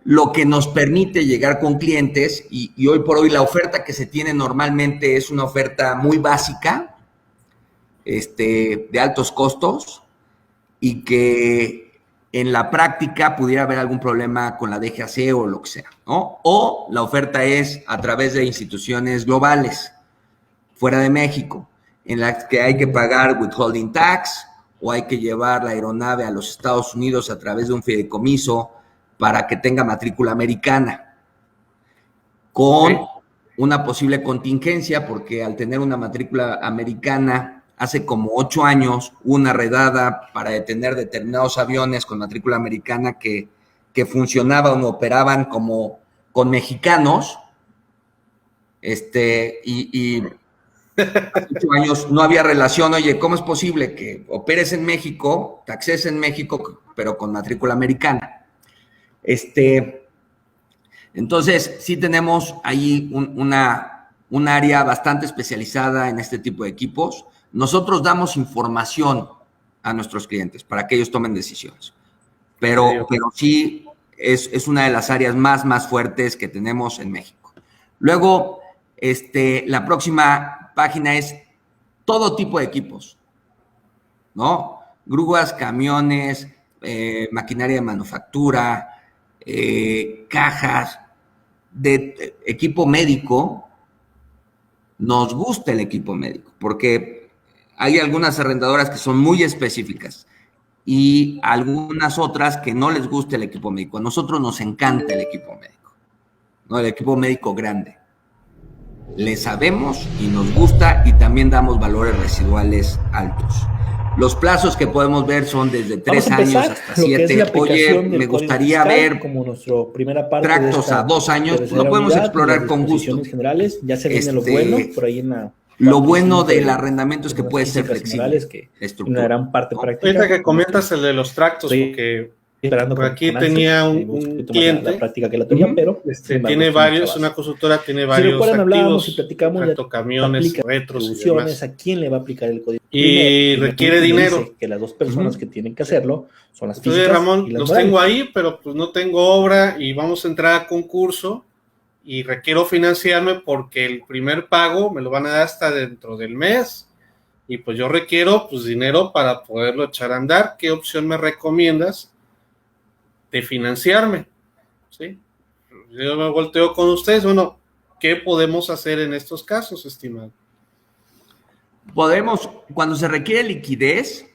lo que nos permite llegar con clientes y hoy por hoy la oferta que se tiene normalmente es una oferta muy básica, de altos costos y que en la práctica pudiera haber algún problema con la DGAC o lo que sea, ¿no? O la oferta es a través de instituciones globales, fuera de México, en las que hay que pagar withholding tax o hay que llevar la aeronave a los Estados Unidos a través de un fideicomiso para que tenga matrícula americana, con una posible contingencia, porque al tener una matrícula americana, hace como 8 años, una redada para detener determinados aviones con matrícula americana que funcionaban o operaban como con mexicanos, y hace 8 años no había relación. Oye, ¿cómo es posible que operes en México, taxes en México, pero con matrícula americana? Entonces, sí tenemos ahí un área bastante especializada en este tipo de equipos. Nosotros damos información a nuestros clientes para que ellos tomen decisiones, pero sí es una de las áreas más fuertes que tenemos en México. Luego, la próxima página es todo tipo de equipos, ¿no? Grúas, camiones, maquinaria de manufactura, cajas, de equipo médico. Nos gusta el equipo médico, porque hay algunas arrendadoras que son muy específicas y algunas otras que no les gusta el equipo médico. A nosotros nos encanta el equipo médico, ¿no? El equipo médico grande. Le sabemos y nos gusta, y también damos valores residuales altos. Los plazos que podemos ver son desde 3 años hasta 7. Oye, me gustaría ver como nuestra primera parte tractos a 2 años, pues lo podemos explorar con gusto. Generales, ya se viene lo bueno por ahí en la lo bueno del arrendamiento es que puede ser flexible. Que una gran parte práctica. Ahorita que comentas el de los tractos, porque por aquí tenía un cliente, la práctica que la tenía, pero tiene varios, una consultora tiene varios activos, y platicamos camiones, retros y demás. ¿A quién le va a aplicar el código? Y requiere dinero. Que las dos personas que tienen que hacerlo son las físicas. Entonces, Ramón, los tengo ahí, pero pues no tengo obra y vamos a entrar a concurso y requiero financiarme porque el primer pago me lo van a dar hasta dentro del mes y pues yo requiero pues dinero para poderlo echar a andar. ¿Qué opción me recomiendas de financiarme? ¿Sí? Yo me volteo con ustedes. Bueno, ¿qué podemos hacer en estos casos, estimado? Podemos, cuando se requiere liquidez,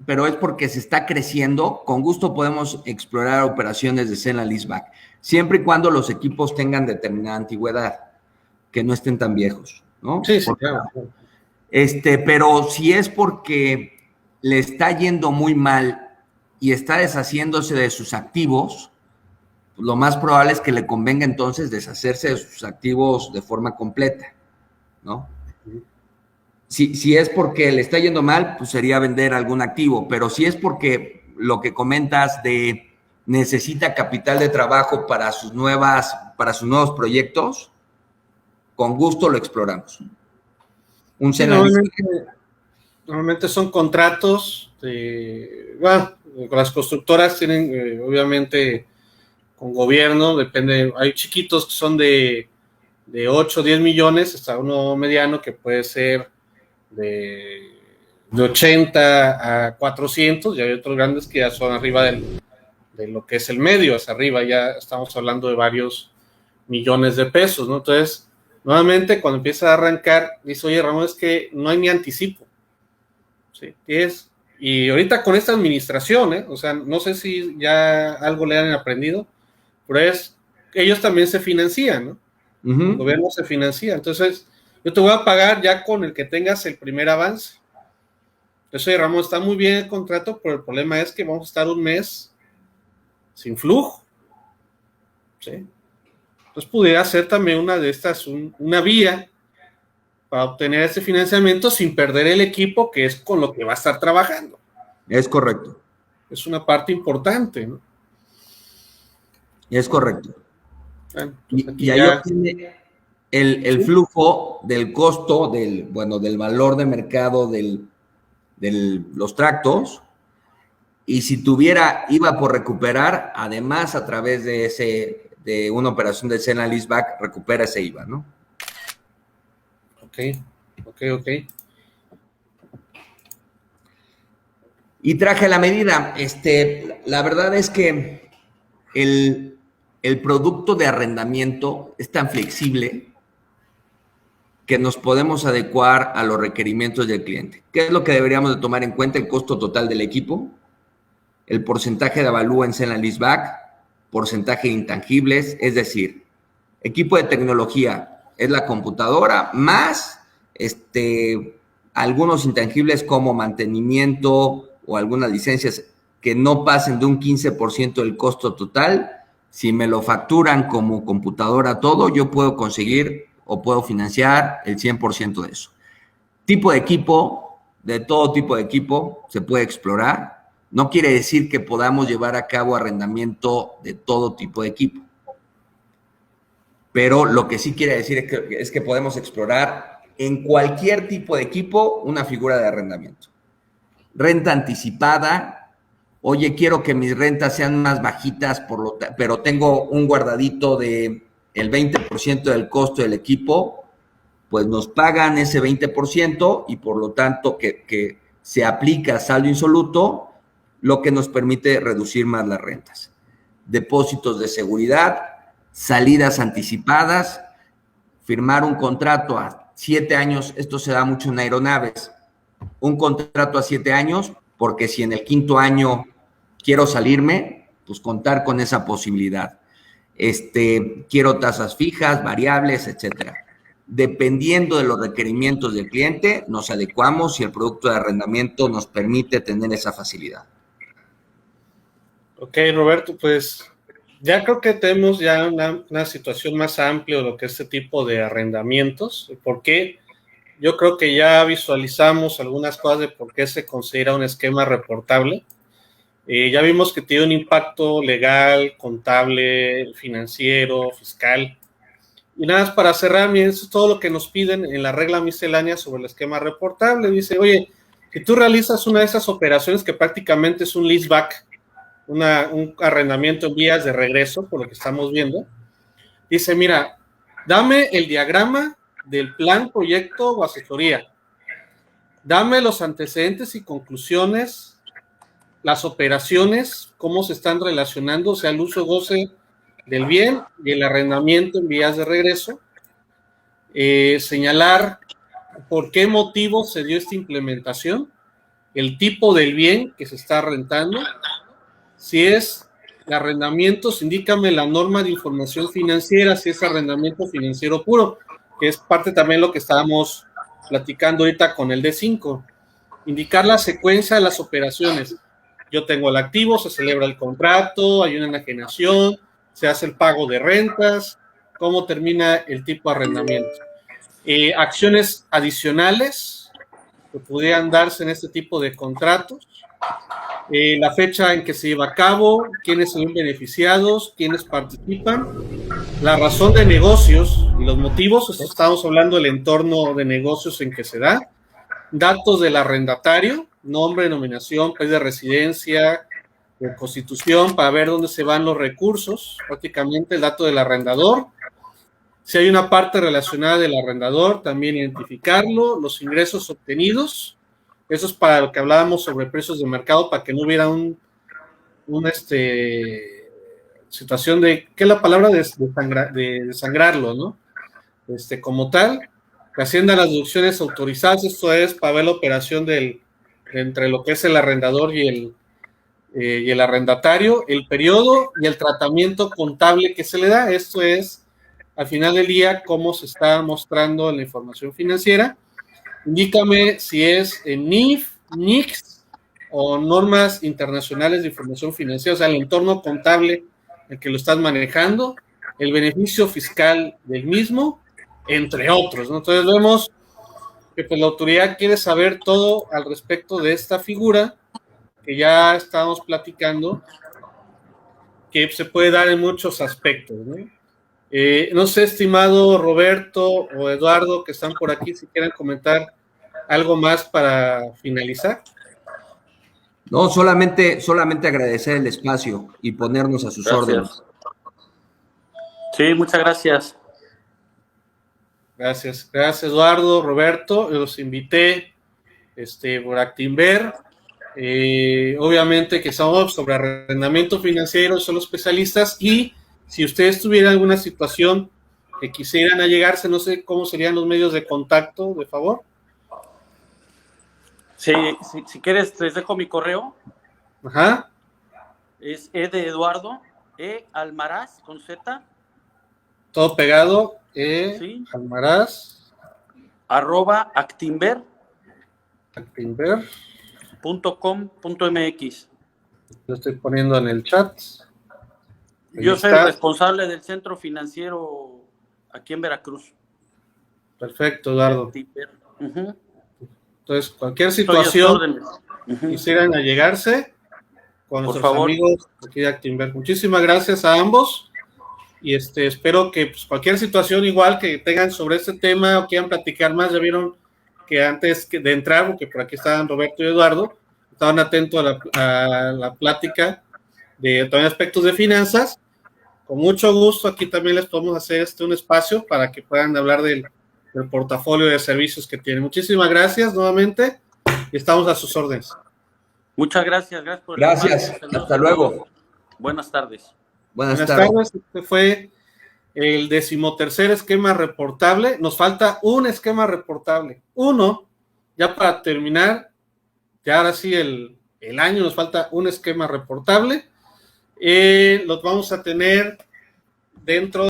pero es porque se está creciendo, con gusto podemos explorar operaciones de sale and leaseback, siempre y cuando los equipos tengan determinada antigüedad, que no estén tan viejos, ¿no? Sí, claro. Pero si es porque le está yendo muy mal y está deshaciéndose de sus activos, lo más probable es que le convenga entonces deshacerse de sus activos de forma completa, ¿no? Si es porque le está yendo mal, pues sería vender algún activo, pero si es porque lo que comentas de necesita capital de trabajo para sus nuevos proyectos, con gusto lo exploramos. Normalmente son contratos con las constructoras tienen, obviamente, con gobierno, depende, hay chiquitos que son de 8 o 10 millones, hasta uno mediano que puede ser de 80 a 400, y hay otros grandes que ya son arriba de lo que es el medio, hacia arriba ya estamos hablando de varios millones de pesos, ¿no? Entonces, nuevamente, cuando empieza a arrancar, dice, oye, Ramón, es que no hay ni anticipo, ¿sí? Y ahorita con esta administración, o sea, no sé si ya algo le han aprendido, pero ellos también se financian, ¿no? Uh-huh. El gobierno se financia, entonces yo te voy a pagar ya con el que tengas el primer avance. Entonces, Ramón, está muy bien el contrato, pero el problema es que vamos a estar un mes sin flujo, ¿sí? Entonces pudiera ser también una de estas, una vía para obtener ese financiamiento sin perder el equipo, que es con lo que va a estar trabajando. Es correcto. Es una parte importante, ¿no? Es correcto. Bueno, y ahí obtiene el flujo del costo, del valor de mercado de los tractos, y si iba por recuperar, además a través de una operación de sale and leaseback, recupera ese IVA, ¿no? Ok. Y traje la medida. La verdad es que el producto de arrendamiento es tan flexible que nos podemos adecuar a los requerimientos del cliente. ¿Qué es lo que deberíamos de tomar en cuenta? El costo total del equipo, el porcentaje de avalúo en sale and leaseback, porcentaje de intangibles, es decir, equipo de tecnología es la computadora más algunos intangibles como mantenimiento o algunas licencias que no pasen de un 15% del costo total. Si me lo facturan como computadora todo, yo puedo conseguir o puedo financiar el 100% de eso. Tipo de equipo, de todo tipo de equipo, se puede explorar. No quiere decir que podamos llevar a cabo arrendamiento de todo tipo de equipo. Pero lo que sí quiere decir es que podemos explorar en cualquier tipo de equipo una figura de arrendamiento. Renta anticipada. Oye, quiero que mis rentas sean más bajitas, pero tengo un guardadito de el 20% del costo del equipo, pues nos pagan ese 20% y por lo tanto que se aplica saldo insoluto, lo que nos permite reducir más las rentas. Depósitos de seguridad, salidas anticipadas, firmar un contrato a 7 años, esto se da mucho en aeronaves, un contrato a 7 años, porque si en el 5.º año quiero salirme, pues contar con esa posibilidad. Quiero tasas fijas, variables, etcétera. Dependiendo de los requerimientos del cliente, nos adecuamos y el producto de arrendamiento nos permite tener esa facilidad. Ok, Roberto, pues ya creo que tenemos ya una situación más amplia de lo que es este tipo de arrendamientos, porque yo creo que ya visualizamos algunas cosas de por qué se considera un esquema reportable. Ya vimos que tiene un impacto legal, contable, financiero, fiscal. Y nada más para cerrar, miren, eso es todo lo que nos piden en la regla miscelánea sobre el esquema reportable. Dice, oye, si tú realizas una de esas operaciones que prácticamente es un leaseback, un arrendamiento en vías de regreso, por lo que estamos viendo, dice, mira, dame el diagrama del plan, proyecto o asesoría. Dame los antecedentes y conclusiones, las operaciones, cómo se están relacionando, o sea, el uso goce del bien y el arrendamiento en vías de regreso. Señalar por qué motivo se dio esta implementación, el tipo del bien que se está rentando. Si es arrendamientos, indícame la norma de información financiera, si es arrendamiento financiero puro, que es parte también de lo que estábamos platicando ahorita con el D5. Indicar la secuencia de las operaciones. Yo tengo el activo, se celebra el contrato, hay una enajenación, se hace el pago de rentas, cómo termina el tipo de arrendamiento. Acciones adicionales que pudieran darse en este tipo de contratos. La fecha en que se lleva a cabo, quiénes son beneficiados, quiénes participan, la razón de negocios y los motivos, estamos hablando del entorno de negocios en que se da, datos del arrendatario, nombre, denominación, país de residencia, de constitución, para ver dónde se van los recursos, prácticamente el dato del arrendador, si hay una parte relacionada del arrendador, también identificarlo, los ingresos obtenidos. Eso es para lo que hablábamos sobre precios de mercado, para que no hubiera una situación de, ¿qué es la palabra? De desangrarlo, ¿no? Como tal, que asciendan las deducciones autorizadas, esto es para ver la operación entre lo que es el arrendador y el arrendatario, el periodo y el tratamiento contable que se le da, esto es, al final del día, cómo se está mostrando la información financiera. Indícame si es en NIF, NICS o normas internacionales de información financiera, o sea, el entorno contable en que lo estás manejando, el beneficio fiscal del mismo, entre otros, ¿no? Entonces vemos que pues, la autoridad quiere saber todo al respecto de esta figura que ya estábamos platicando, que se puede dar en muchos aspectos, ¿no? No sé, estimado Roberto o Eduardo, que están por aquí, si quieren comentar algo más para finalizar. No, solamente agradecer el espacio y ponernos a sus órdenes. Sí, muchas gracias. Gracias, Eduardo, Roberto. Los invité por Actinver. Obviamente que estamos sobre arrendamiento financiero, son los especialistas, y si ustedes tuvieran alguna situación que quisieran allegarse, no sé cómo serían los medios de contacto, de favor. Sí, si quieres, les dejo mi correo. Ajá. Es de Eduardo, Almaraz, con Z. Todo pegado, sí. Almaraz. @actinver. Actinver.com.mx. Lo estoy poniendo en el chat. Yo soy el responsable del centro financiero aquí en Veracruz. Perfecto, Eduardo. Uh-huh. Entonces, cualquier situación quisieran allegarse con nuestros amigos aquí de Actinver. Muchísimas gracias a ambos y espero que pues, cualquier situación igual que tengan sobre este tema o quieran platicar más, ya vieron que antes de entrar, porque por aquí estaban Roberto y Eduardo, estaban atentos a la plática de también aspectos de finanzas. con mucho gusto aquí también les podemos hacer un espacio para que puedan hablar del portafolio de servicios que tienen. Muchísimas gracias nuevamente y estamos a sus órdenes. Muchas gracias, gracias por el Gracias, espacio. hasta luego. Buenas tardes. Buenas tardes. Este fue el 13º esquema reportable. Nos falta un esquema reportable. Uno, ya para terminar, ya ahora sí el año nos falta un esquema reportable. Los vamos a tener dentro